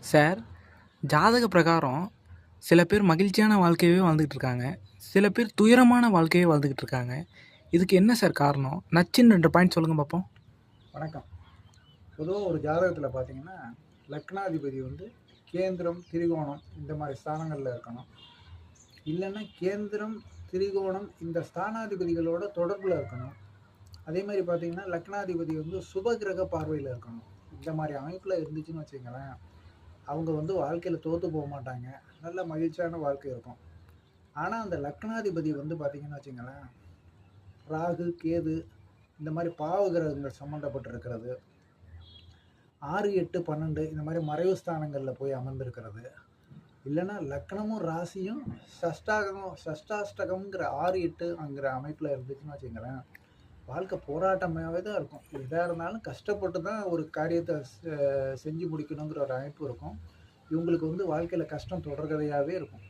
Sir, ஜாதக பிரகாரம் சில பேர் மகிழ்ச்சியான வாழ்க்கையவே வாழ்ந்துகிட்டு இருக்காங்க. சில பேர் துயரமான வாழ்க்கையே வாழ்ந்துகிட்டு இருக்காங்க. இதுக்கு என்ன சார் காரணம்? நச்சுன்னு 2 பாயிண்ட் சொல்லுங்க பார்ப்போம். வணக்கம். பொதுவா ஒரு ஜாதகத்தில் பார்த்தீங்கன்னா, லக்னாதிபதி கேந்திரம், திரிகோணம் இந்த மாதிரி ஸ்தானங்களில் இருக்கணும். இல்லைன்னா கேந்திரம், திரிகோணம் இந்த ஸ்தானாதிபதிகளோட தொடர்பில் இருக்கணும். அதே மாதிரி பார்த்தீங்கன்னா, லக்னாதிபதி சுபகிரக பார்வையில் இருக்கணும். இந்த மாதிரி அமைப்பில் இருந்துச்சுன்னு வச்சுங்களேன், அவங்க வாழ்க்கையில் தோற்று போக மாட்டாங்க. நல்ல மகிழ்ச்சியான வாழ்க்கை இருக்கும். ஆனால் அந்த லக்னாதிபதி பார்த்தீங்கன்னு வச்சுங்களேன், ராகு, கேது இந்த மாதிரி பாவ கிரகங்கள் சம்மந்தப்பட்டு இருக்கிறது, 6, 8, 12 இந்த மாதிரி மறைவு ஸ்தானங்களில் போய் அமர்ந்திருக்கிறது, இல்லைன்னா லக்னமும் ராசியும் சஷ்டாஷ்டகம்ங்கிற 6, 8ங்கிற அமைப்பில் இருந்துச்சுன்னு வச்சுங்களேன், வாழ்க்கை போராட்டமாகவே தான் இருக்கும். எதாக இருந்தாலும் கஷ்டப்பட்டு தான் ஒரு காரியத்தை செஞ்சு முடிக்கணுங்கிற ஒரு அமைப்பு இருக்கும். இவங்களுக்கு வாழ்க்கையில் கஷ்டம் தொடர்கதையாகவே இருக்கும்.